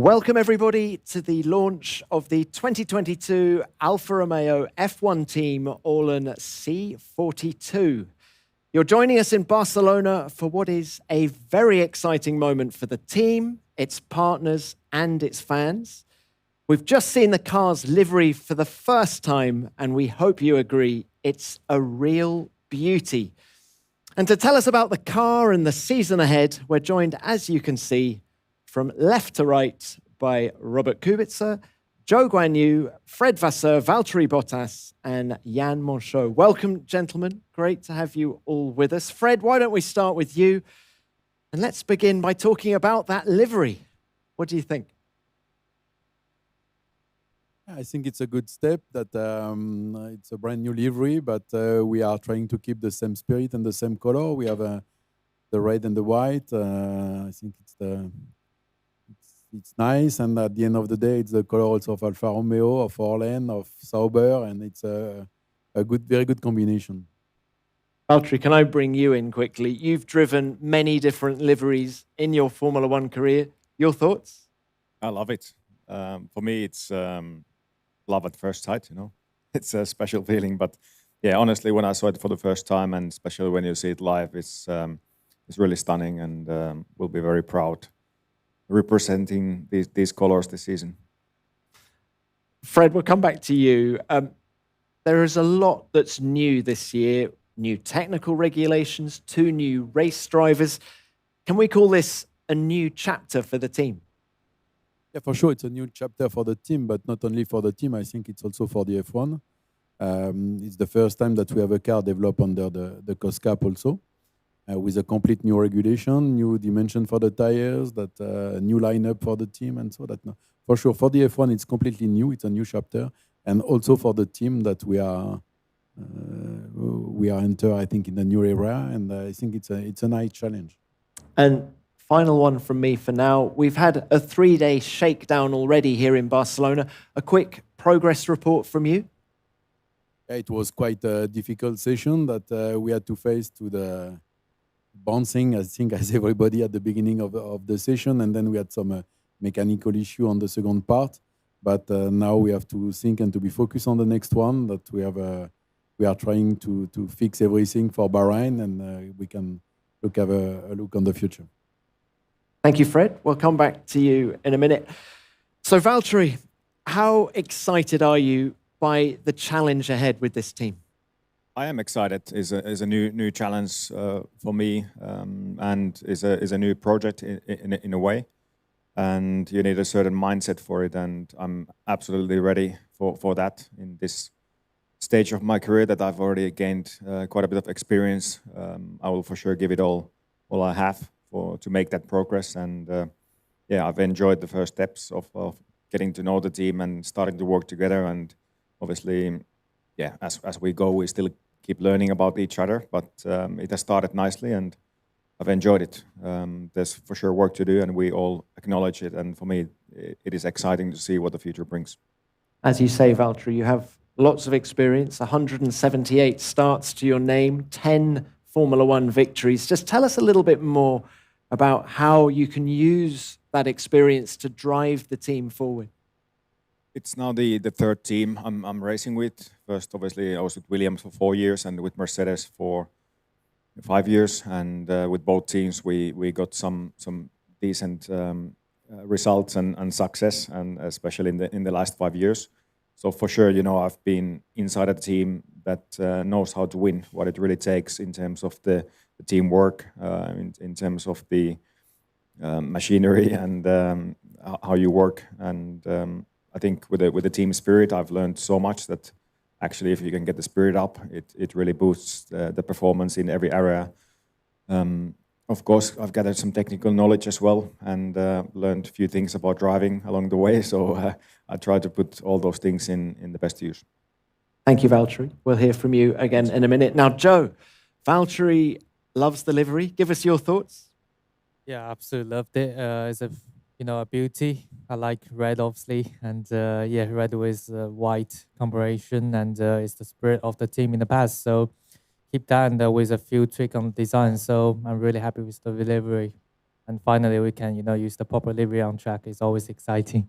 Welcome, everybody, to the launch of the 2022 Alfa Romeo F1 team, ORLEN C42. You're joining us in Barcelona for what is a very exciting moment for the team, its partners, and its fans. We've just seen the car's livery for the first time, and we hope you agree it's a real beauty. And to tell us about the car and the season ahead, we're joined, as you can see, from left to right by Robert Kubica, Zhou Guanyu, Fred Vasseur, Valtteri Bottas, and Jan Monchot. Welcome, gentlemen. Great to have you all with us. Fred, why don't we start with you? And let's begin by talking about that livery. What do you think? I think it's a good step that it's a brand new livery, but we are trying to keep the same spirit and the same color. We have the red and the white. I think it's nice, and at the end of the day, it's the color also of Alfa Romeo, of ORLEN, of Sauber, and it's a very good combination. Valtteri, can I bring you in quickly? You've driven many different liveries in your Formula One career. Your thoughts? I love it. For me, it's love at first sight, you know. It's a special feeling, but yeah, honestly, when I saw it for the first time, and especially when you see it live, it's really stunning, and we'll be very proud representing these colors this season. Fred, we'll come back to you. There is a lot that's new this year, new technical regulations, 2 new race drivers. Can we call this a new chapter for the team? Yeah, for sure, it's a new chapter for the team, but not only for the team. I think it's also for the F1. It's the first time that we have a car developed under the cost cap also, with a complete new regulation, new dimension for the tires, that new lineup for the team, and so that. For sure, for the F1, it's completely new. It's a new chapter, and also for the team that we are enter, I think, in a new era, and I think it's a nice challenge. And final one from me for now. We've had a 3-day shakedown already here in Barcelona. A quick progress report from you? It was quite a difficult session that we had to face to the bouncing, I think, as everybody at the beginning of the session, and then we had some mechanical issue on the second part. But now we have to think and to be focused on the next one. That we are trying to fix everything for Bahrain, and we can have a look on the future. Thank you, Fred. We'll come back to you in a minute. So, Valtteri, how excited are you by the challenge ahead with this team? I am excited. It's a new challenge for me, and is a new project in a way. And you need a certain mindset for it, and I'm absolutely ready for that in this stage of my career that I've already gained quite a bit of experience. I will for sure give it all I have to make that progress. And yeah, I've enjoyed the first steps of getting to know the team and starting to work together. And obviously, yeah, as we go, we still keep learning about each other. But it has started nicely, and I've enjoyed it. There's for sure work to do, and we all acknowledge it. And for me, it is exciting to see what the future brings. As you say, Valtteri, you have lots of experience, 178 starts to your name, 10 Formula One victories. Just tell us a little bit more about how you can use that experience to drive the team forward. It's now the third team I'm racing with. First, obviously, I was with Williams for 4 years and with Mercedes for 5 years. And with both teams, we got some decent results and success, and especially in the last 5 years. So for sure, you know, I've been inside a team that knows how to win, what it really takes in terms of the teamwork, in terms of the machinery and how you work. And I think with the team spirit, I've learned so much that actually, if you can get the spirit up, it really boosts the performance in every area. Of course, I've gathered some technical knowledge as well, and learned a few things about driving along the way. So I try to put all those things in the best use. Thank you, Valtteri. We'll hear from you again in a minute. Now, Zhou, Valtteri loves the livery. Give us your thoughts. Yeah, absolutely loved it. It's a beauty. I like red, obviously, and yeah, red with white combination, and it's the spirit of the team in the past. So keep that, and with a few tweaks on design. So I'm really happy with the delivery. and finally we can use the proper livery on track. It's always exciting.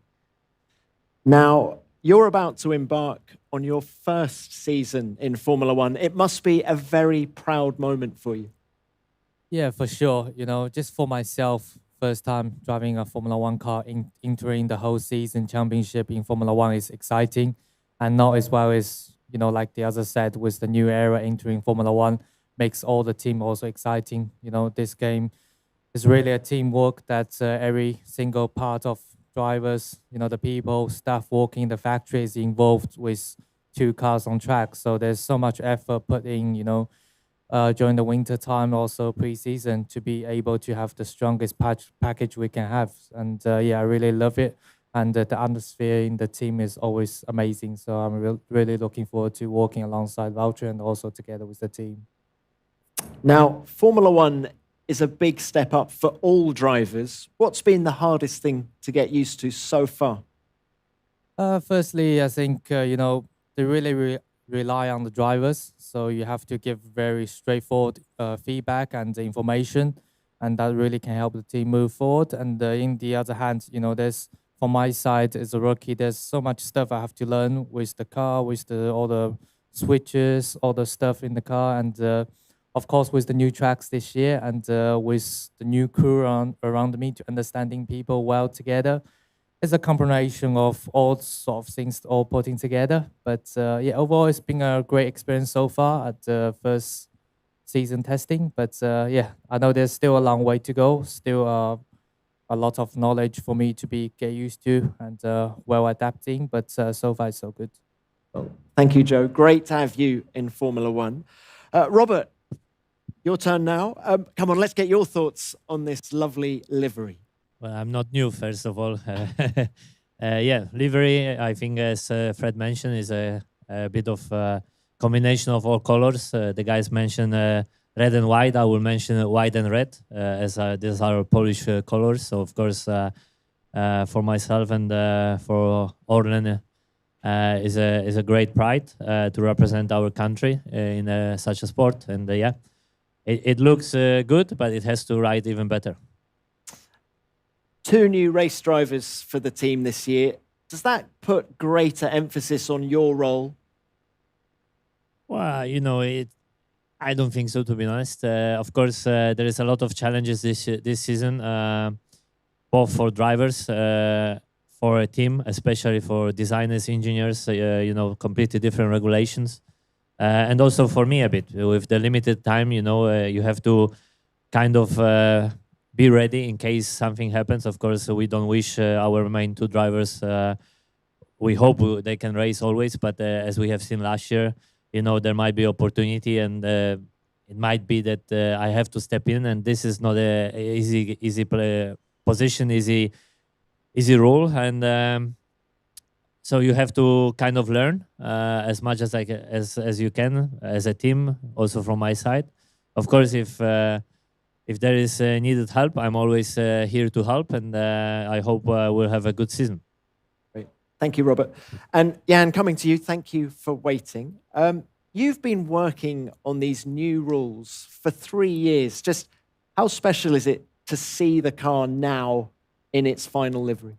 Now, you're about to embark on your first season in Formula One. It must be a very proud moment for you. Yeah, for sure. Just for myself, first time driving a Formula One car, entering the whole season championship in Formula One is exciting. And not as well as, like the other said, with the new era entering Formula One, makes all the team also exciting. This game is really a teamwork that every single part of drivers, the people, staff working in the factory is involved with two cars on track. So there's so much effort put in, during the winter time, also pre-season, to be able to have the strongest package we can have. And yeah, I really love it. And the atmosphere in the team is always amazing. So I'm really looking forward to working alongside Valtteri and also together with the team. Now, Formula One is a big step up for all drivers. What's been the hardest thing to get used to so far? Firstly, I think, they really rely on the drivers. So you have to give very straightforward feedback and information, and that really can help the team move forward. And in the other hand, there's, from my side as a rookie, there's so much stuff I have to learn with the car, with all the switches, all the stuff in the car, and of course with the new tracks this year, and with the new crew around me, to understanding people well together. It's a combination of all sort of things all putting together. But yeah, overall, it's been a great experience so far at the first season testing. But yeah, I know there's still a long way to go. Still a lot of knowledge for me to get used to, and well adapting. But so far, so good. Well, thank you, Joe. Great to have you in Formula One. Robert, your turn now. Come on, let's get your thoughts on this lovely livery. Well, I'm not new, first of all. Yeah, livery, I think, as Fred mentioned, is a bit of a combination of all colors. The guys mentioned red and white. I will mention white and red, as these are Polish colors. So, of course, for myself and for ORLEN, is a great pride to represent our country in such a sport. And yeah, it looks good, but it has to ride even better. 2 new race drivers for the team this year. Does that put greater emphasis on your role? Well, I don't think so, to be honest. Of course, there is a lot of challenges this season, both for drivers, for a team, especially for designers, engineers, completely different regulations. And also for me a bit, with the limited time, you have to kind of be ready in case something happens. Of course, we don't wish our main 2 drivers, we hope they can race always, but as we have seen last year, there might be opportunity, and it might be that I have to step in, and this is not a easy position, easy role, and so you have to kind of learn as much as as you can as a team, also from my side. Of course, if there is needed help, I'm always here to help, and I hope we'll have a good season. Great. Thank you, Robert. And Jan, coming to you, thank you for waiting. You've been working on these new rules for 3 years. Just how special is it to see the car now in its final livery?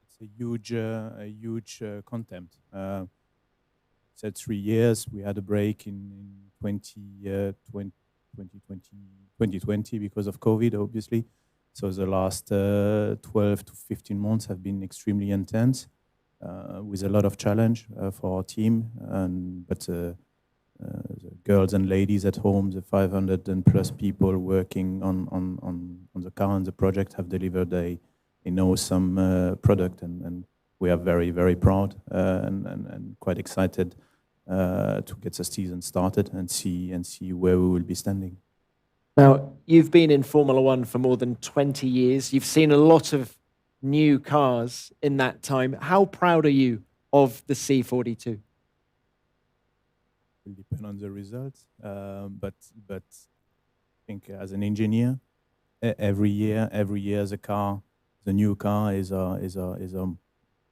It's a huge contempt. Said 3 years. We had a break in 2020 because of COVID, obviously. So the last 12 to 15 months have been extremely intense, with a lot of challenge for our team. But the girls and ladies at home, the 500 and plus people working on the car and the project have delivered a awesome product, and we are very, very proud and quite excited to get the season started and see where we will be standing. Now, you've been in Formula One for more than 20 years. You've seen a lot of new cars in that time. How proud are you of the C42? Will depend on the results, but I think as an engineer, every year the new car is a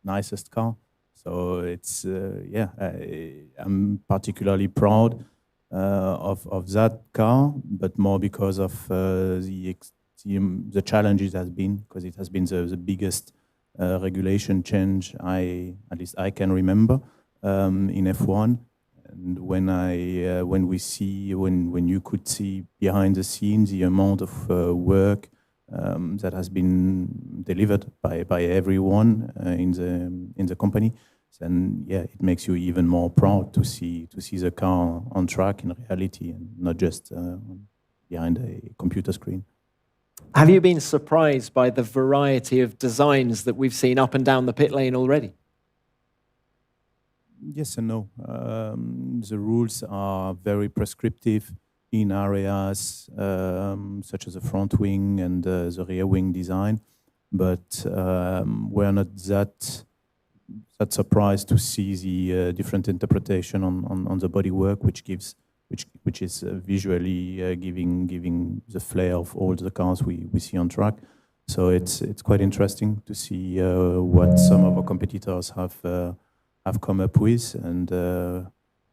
nicest car. So it's I'm particularly proud of that car, but more because of the the challenges has been, because it has been the biggest regulation change at least I can remember in F1. And when you could see behind the scenes the amount of work that has been delivered by everyone in the company, then it makes you even more proud to see the car on track in reality and not just behind a computer screen. Have you been surprised by the variety of designs that we've seen up and down the pit lane already? Yes and no. The rules are very prescriptive in areas such as the front wing and the rear wing design, but we're not that surprised to see the different interpretation on the bodywork, which is visually giving the flair of all the cars we see on track. So it's quite interesting to see what some of our competitors have come up with, and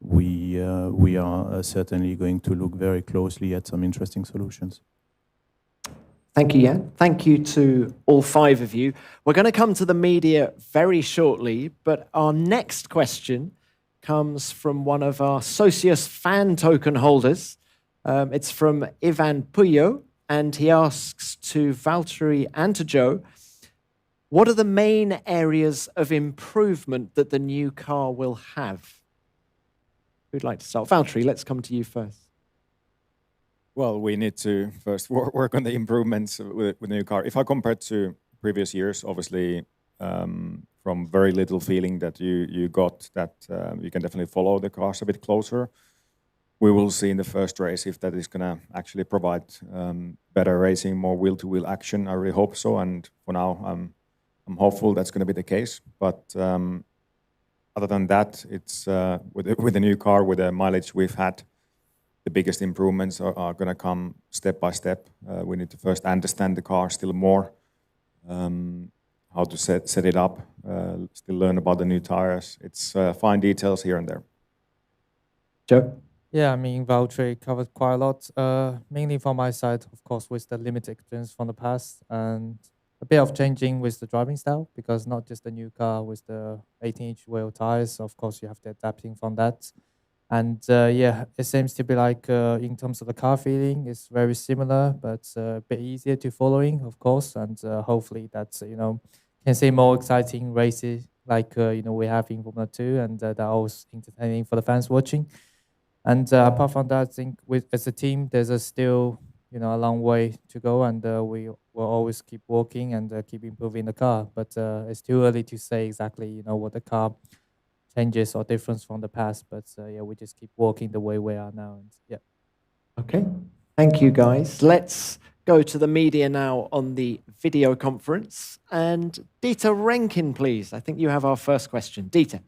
we are certainly going to look very closely at some interesting solutions. Thank you, Jan. Thank you to all five of you. We're going to come to the media very shortly, but our next question comes from one of our Socius fan token holders. It's from Ivan Puyo, and he asks to Valtteri and to Joe, what are the main areas of improvement that the new car will have? Who'd like to start? Valtteri, let's come to you first. Well, we need to first work on the improvements with the new car. If I compare to previous years, obviously, from very little feeling that you got that you can definitely follow the cars a bit closer. We will see in the first race if that is going to actually provide better racing, more wheel-to-wheel action. I really hope so, and for now, I'm hopeful that's going to be the case. But other than that, it's with the new car, with the mileage we've had, the biggest improvements are going to come step by step. We need to first understand the car still more, how to set it up, still learn about the new tires. It's fine details here and there. Joe? Yeah, I mean, Valtteri covered quite a lot, mainly from my side, of course, with the limited experience from the past, and a bit of changing with the driving style, because not just the new car with the 18-inch wheel tires, of course, you have to adapting from that. And yeah, it seems to be like, in terms of the car feeling, it's very similar, but a bit easier to following, of course, and hopefully that's, can see more exciting races like, we have in Formula 2, and that are always entertaining for the fans watching. And apart from that, I think as a team, there's still a long way to go, and we will always keep working and keep improving the car. But it's too early to say exactly what the car changes or difference from the past. But yeah, we just keep working the way we are now. And yeah. Okay, thank you, guys. Let's go to the media now on the video conference. And Dieter Renkin, please. I think you have our first question. Dieter.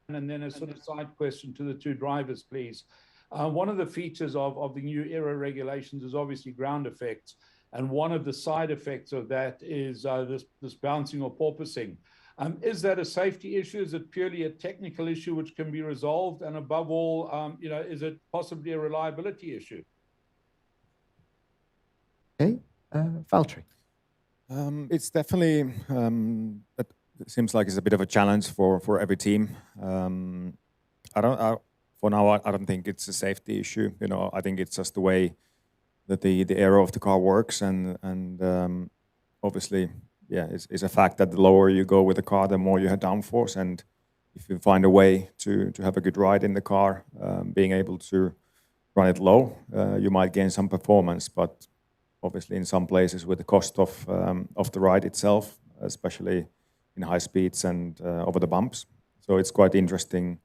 And then a sort of side question to the two drivers, please. One of the features of the new aero regulations is obviously ground effects. And one of the side effects of that is this bouncing or porpoising. Is that a safety issue? Is it purely a technical issue which can be resolved? And above all, is it possibly a reliability issue? Okay, Valtteri. It's definitely, it seems like it's a bit of a challenge for every team. For now, I don't think it's a safety issue. I think it's just the way that the aero of the car works, and obviously, yeah, it's a fact that the lower you go with the car, the more you have downforce. And if you find a way to have a good ride in the car, being able to run it low, you might gain some performance. But obviously, in some places, with the cost of the ride itself, especially in high speeds and over the bumps, so it's quite interesting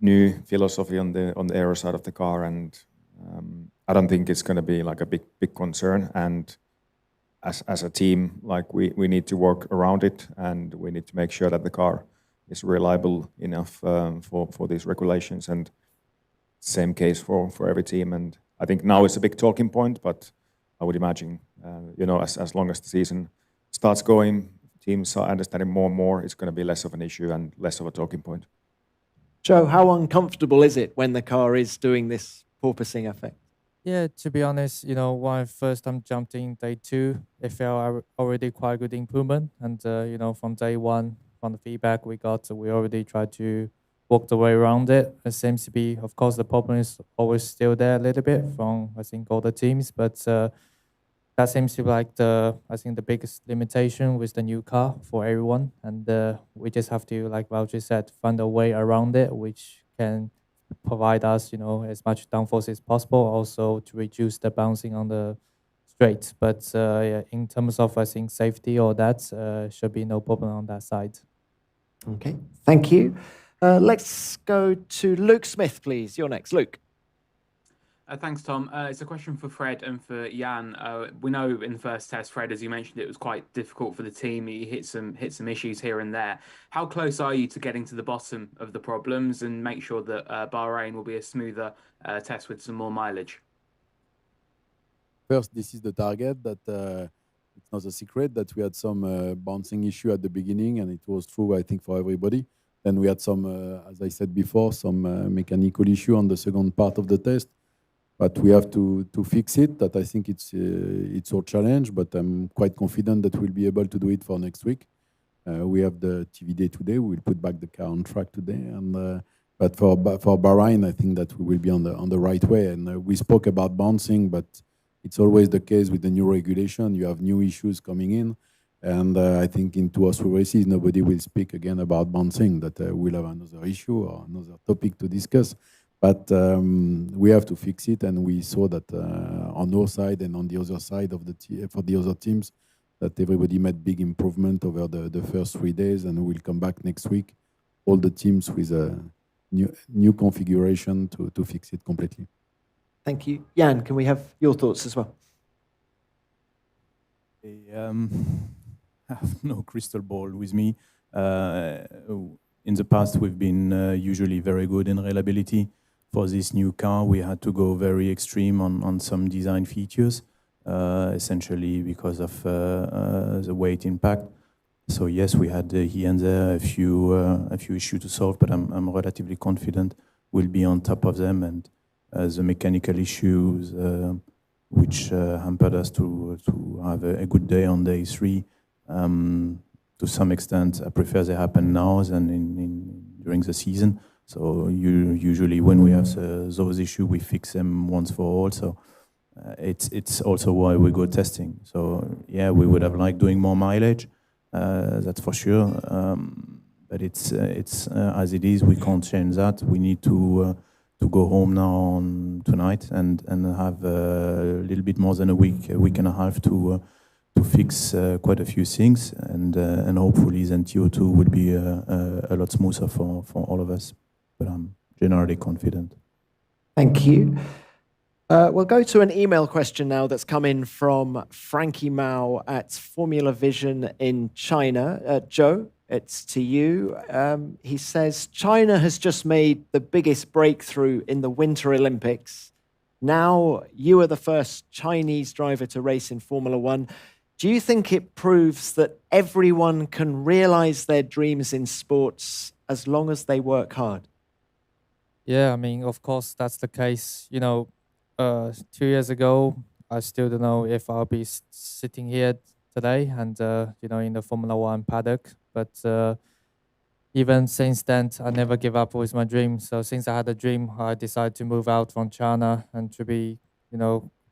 new philosophy on the aero side of the car, and I don't think it's going to be like a big concern. And as a team, like we need to work around it, and we need to make sure that the car is reliable enough for these regulations. And same case for every team. And I think now it's a big talking point, but I would imagine as long as the season starts going, teams are understanding more and more, it's going to be less of an issue and less of a talking point. Joe, how uncomfortable is it when the car is doing this porpoising effect? Yeah, to be honest, when I first time jumped in day 2, it felt already quite good improvement. And, from day 1, from the feedback we got, we already tried to work the way around it. It seems to be, of course, the problem is always still there a little bit from, I think, all the teams. But that seems to be like the biggest limitation with the new car for everyone. And we just have to, like Valtteri said, find a way around it, which can provide us, as much downforce as possible, also to reduce the bouncing on the straight. But yeah, in terms of, I think, safety or that, should be no problem on that side. Okay, thank you. Let's go to Luke Smith, please. You're next, Luke. Thanks, Tom. It's a question for Fred and for Jan. We know in the first test, Fred, as you mentioned, it was quite difficult for the team. He hit some issues here and there. How close are you to getting to the bottom of the problems and make sure that Bahrain will be a smoother test with some more mileage? First, this is the target. That it's not a secret that we had some bouncing issue at the beginning, and it was true, I think, for everybody. Then we had some, as I said before, some mechanical issue on the second part of the test. But we have to fix it. That I think it's our challenge, but I'm quite confident that we'll be able to do it for next week. We have the TV day today. We'll put back the car on track today, and but for Bahrain, I think that we will be on the right way. And we spoke about bouncing, but it's always the case with the new regulation. You have new issues coming in, and I think in 2 or 3 races, nobody will speak again about bouncing. That we'll have another issue or another topic to discuss. But we have to fix it, and we saw that on our side and on the other side of for the other teams, that everybody made big improvement over the first 3 days, and we'll come back next week, all the teams with a new configuration to fix it completely. Thank you. Jan, can we have your thoughts as well? I have no crystal ball with me. In the past, we've been usually very good in reliability. For this new car, we had to go very extreme on some design features, essentially because of the weight impact. So yes, we had here and there a few issues to solve, but I'm relatively confident we'll be on top of them. And the mechanical issues, which hampered us to have a good day on day 3, to some extent, I prefer they happen now than during the season. So usually when we have those issues, we fix them once for all. So it's also why we go testing. So yeah, we would have liked doing more mileage, that's for sure. But it's as it is. We can't change that. We need to go home now tonight and have a little bit more than a week and a half to fix quite a few things, and hopefully then TO2 would be a lot smoother for all of us. But I'm generally confident. Thank you. We'll go to an email question now that's come in from Frankie Mao at Formula Vision in China. Joe, it's to you. He says, China has just made the biggest breakthrough in the Winter Olympics. Now you are the first Chinese driver to race in Formula One. Do you think it proves that everyone can realize their dreams in sports as long as they work hard? Yeah, I mean, of course, that's the case. 2 years ago, I still don't know if I'll be sitting here today and, in the Formula One paddock. But even since then, I never give up with my dream. So since I had a dream, I decided to move out from China and to be,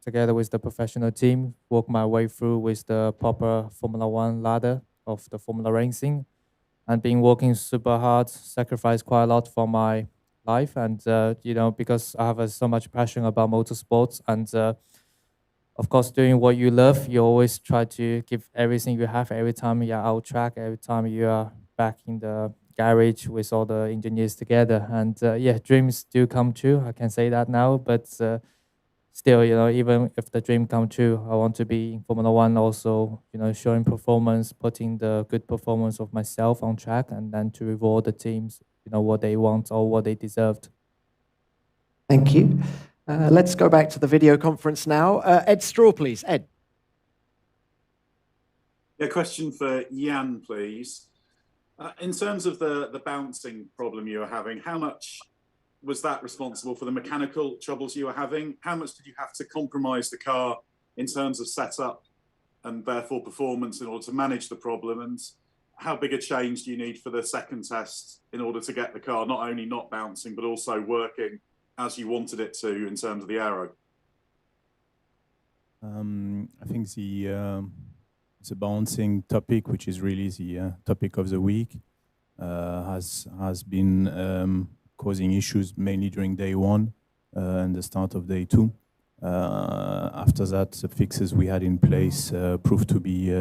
together with the professional team, work my way through with the proper Formula One ladder of the Formula racing, and been working super hard, sacrificed quite a lot for my life, and because I have so much passion about motorsports, and of course doing what you love, you always try to give everything you have every time you're out track, every time you are back in the garage with all the engineers together. And dreams do come true, I can say that now, but still, even if the dream come true, I want to be in Formula One also, showing performance, putting the good performance of myself on track, and then to reward the teams what they want or what they deserved. Thank you. Let's go back to the video conference now. Ed Straw, please. Ed. Yeah, question for Jan, please. In terms of the bouncing problem you're having, how much was that responsible for the mechanical troubles you were having? How much did you have to compromise the car in terms of setup and therefore performance in order to manage the problem? And how big a change do you need for the second test in order to get the car not only not bouncing, but also working as you wanted it to in terms of the aero? I think the bouncing topic, which is really the topic of the week, has been causing issues mainly during day one and the start of day two. After that, the fixes we had in place proved to be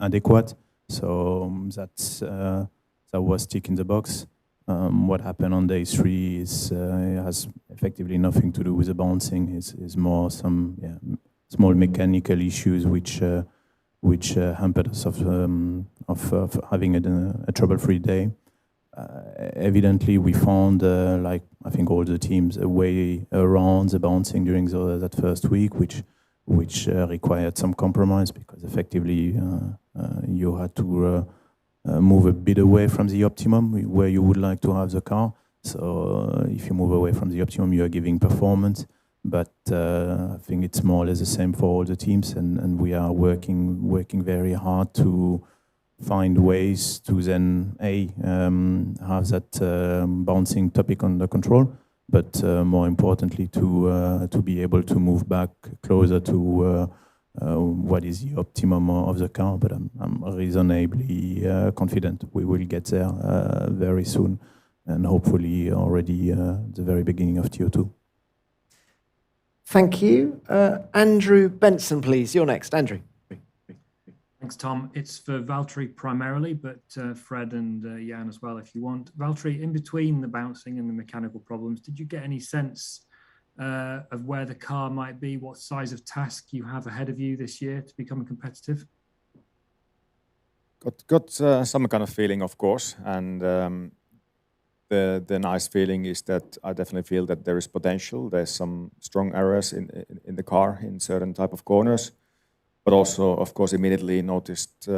adequate. So that was tick in the box. What happened on day three has effectively nothing to do with the bouncing. It's more some small mechanical issues which hampered us of having a trouble-free day. Evidently, we found, like I think all the teams, a way around the bouncing during that first week, which required some compromise because effectively you had to move a bit away from the optimum where you would like to have the car. So if you move away from the optimum, you are giving performance. But I think it's more or less the same for all the teams, and we are working very hard to find ways to then have that bouncing topic under control, but more importantly to be able to move back closer to what is the optimum of the car. But I'm reasonably confident we will get there very soon, and hopefully already the very beginning of TO2. Thank you. Andrew Benson, please. You're next. Andrew. Thanks, Tom. It's for Valtteri primarily, but Fred and Jan as well, if you want. Valtteri, in between the bouncing and the mechanical problems, did you get any sense of where the car might be, what size of task you have ahead of you this year to become competitive? Got some kind of feeling, of course, and the nice feeling is that I definitely feel that there is potential. There's some strong areas in the car in certain type of corners. But also, of course, immediately noticed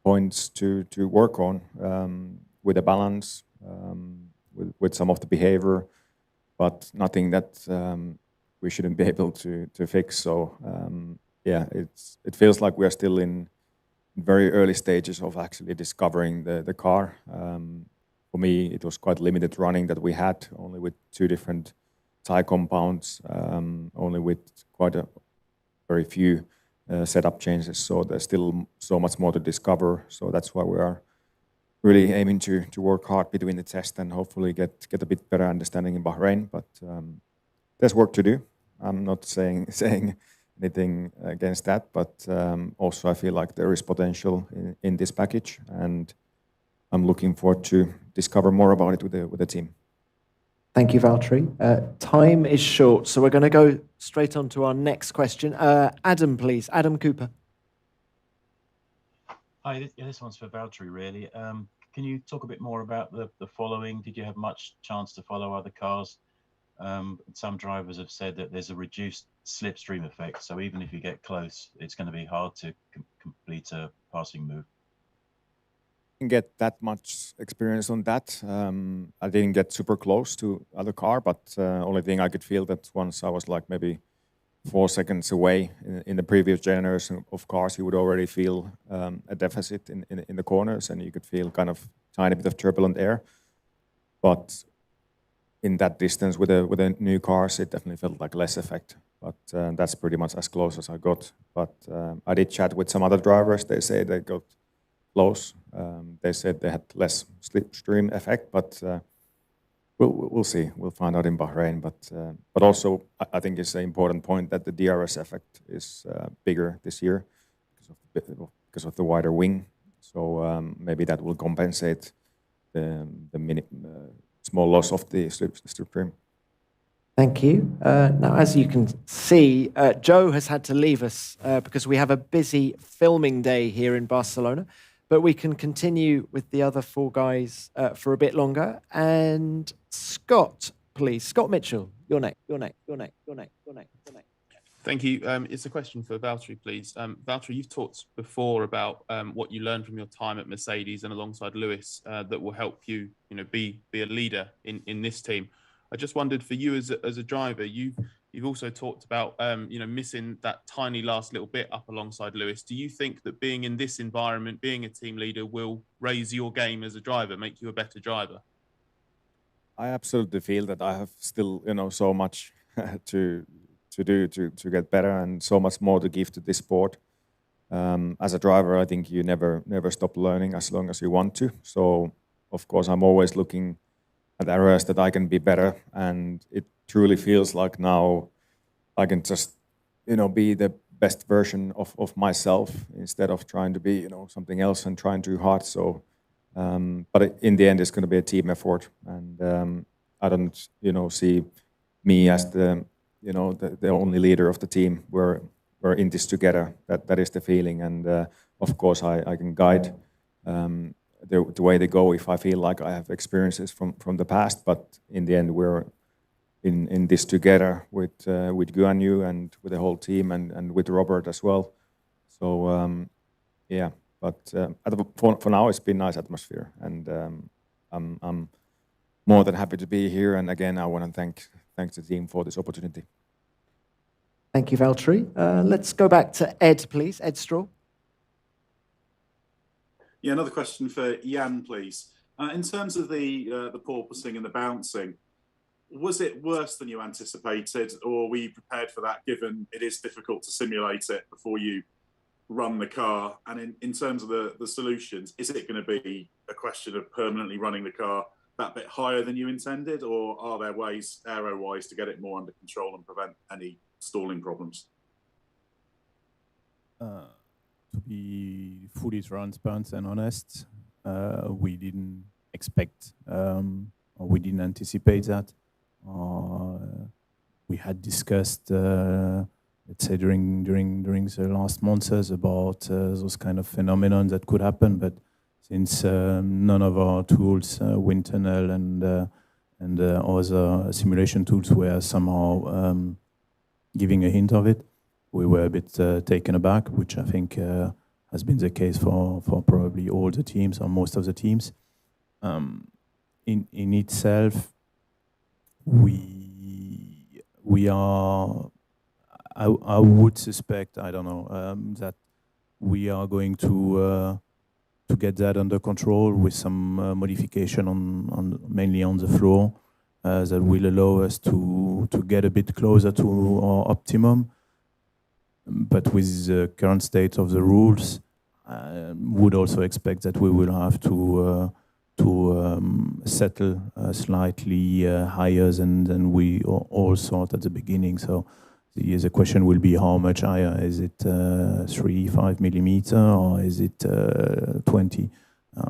points to work on with the balance, with some of the behavior, but nothing that we shouldn't be able to fix. So it feels like we are still in very early stages of actually discovering the car. For me, it was quite limited running that we had, only with 2 different tie compounds, only with quite a very few setup changes, so there's still so much more to discover. So that's why we are really aiming to work hard between the test and hopefully get a bit better understanding in Bahrain. But there's work to do. I'm not saying anything against that, but also I feel like there is potential in this package, and I'm looking forward to discover more about it with the team. Thank you, Valtteri. Time is short, so we're going to go straight on to our next question. Adam, please. Adam Cooper. Hi, this one's for Valtteri, really. Can you talk a bit more about the following? Did you have much chance to follow other cars? Some drivers have said that there's a reduced slipstream effect, so even if you get close, it's going to be hard to complete a passing move. Didn't get that much experience on that. I didn't get super close to other car, but only thing I could feel that once I was like maybe 4 seconds away in the previous generation of cars, you would already feel a deficit in the corners, and you could feel kind of tiny bit of turbulent air. But in that distance with the new cars, it definitely felt like less effect. But that's pretty much as close as I got. But I did chat with some other drivers. They say they got close. They said they had less slipstream effect, but we'll see. We'll find out in Bahrain. But also, I think it's an important point that the DRS effect is bigger this year because of the wider wing. So maybe that will compensate the small loss of the slipstream. Thank you. Now, as you can see, Joe has had to leave us because we have a busy filming day here in Barcelona. But we can continue with the other 4 guys for a bit longer. And Scott, please. Scott Mitchell, you're next. Thank you. It's a question for Valtteri, please. Valtteri, you've talked before about what you learned from your time at Mercedes and alongside Lewis that will help you, be a leader in this team. I just wondered for you as a driver, you've also talked about missing that tiny last little bit up alongside Lewis. Do you think that being in this environment, being a team leader, will raise your game as a driver, make you a better driver? I absolutely feel that I have still, so much to do to get better and so much more to give to this sport. As a driver, I think you never stop learning as long as you want to. So, of course, I'm always looking at areas that I can be better, and it truly feels like now I can just, be the best version of myself instead of trying to be, something else and trying too hard. So, but in the end, it's going to be a team effort, and I don't, see me as the only leader of the team. We're in this together. That is the feeling, and of course I can guide the way they go if I feel like I have experiences from the past. But in the end, we're in this together with Guan Yu and with the whole team and with Robert as well. So yeah, but for now it's been a nice atmosphere, and I'm more than happy to be here. And again, I want to thank the team for this opportunity. Thank you, Valtteri. Let's go back to Ed, please. Ed Straw. Yeah, another question for Jan, please. In terms of the porpoising and the bouncing, was it worse than you anticipated, or were you prepared for that, given it is difficult to simulate it before you run the car? And in terms of the solutions, is it going to be a question of permanently running the car that bit higher than you intended, or are there ways, aero-wise, to get it more under control and prevent any stalling problems? To be fully transparent and honest, we didn't expect or we didn't anticipate that. We had discussed, let's say, during the last months about those kind of phenomenon that could happen, but since none of our tools, wind tunnel and other simulation tools, were somehow giving a hint of it, we were a bit taken aback, which I think has been the case for probably all the teams or most of the teams. In itself, we are. I would suspect, I don't know, that we are going to get that under control with some modification on mainly on the floor that will allow us to get a bit closer to our optimum. But with the current state of the rules, would also expect that we will have to settle slightly higher than we all thought at the beginning. So the question will be how much higher? Is it 3-5 millimeter, or is it 20?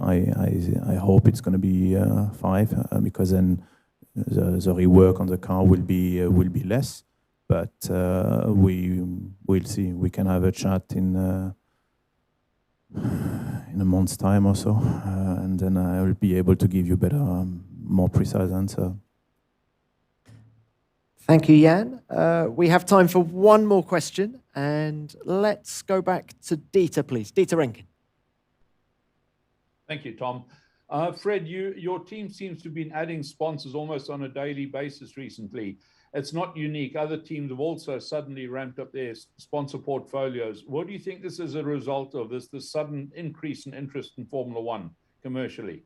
I hope it's going to be 5 because then the rework on the car will be less. But we'll see. We can have a chat in a month's time or so, and then I will be able to give you better, more precise answer. Thank you, Jan. We have time for one more question, and let's go back to Dieter, please. Dieter Renken. Thank you, Tom. Fred, your team seems to have been adding sponsors almost on a daily basis recently. It's not unique. Other teams have also suddenly ramped up their sponsor portfolios. What do you think this is a result of, this sudden increase in interest in Formula One commercially?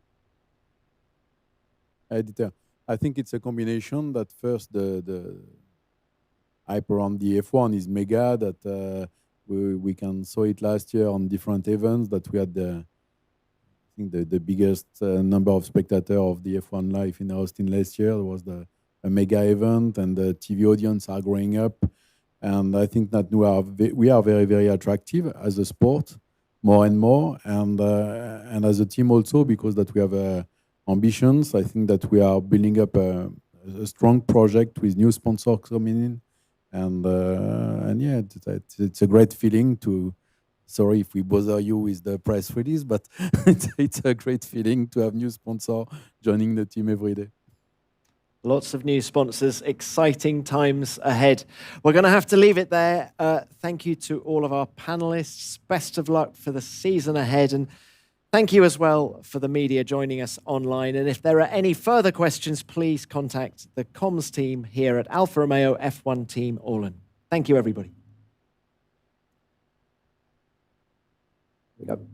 Dieter, I think it's a combination. That first, the hype around the F1 is mega, that we can saw it last year on different events, that we had the biggest number of spectators of the F1 live in Austin last year. It was a mega event, and the TV audience are growing up. And I think that we are very, very attractive as a sport, more and more, and as a team also, because that we have ambitions. I think that we are building up a strong project with new sponsors coming in, and yeah, it's a great feeling to. Sorry if we bother you with the press release, but it's a great feeling to have new sponsor joining the team every day. Lots of new sponsors, exciting times ahead. We're going to have to leave it there. Thank you to all of our panelists. Best of luck for the season ahead. And thank you as well for the media joining us online. And if there are any further questions, please contact the comms team here at Alfa Romeo F1 Team ORLEN. Thank you, everybody. Here we go.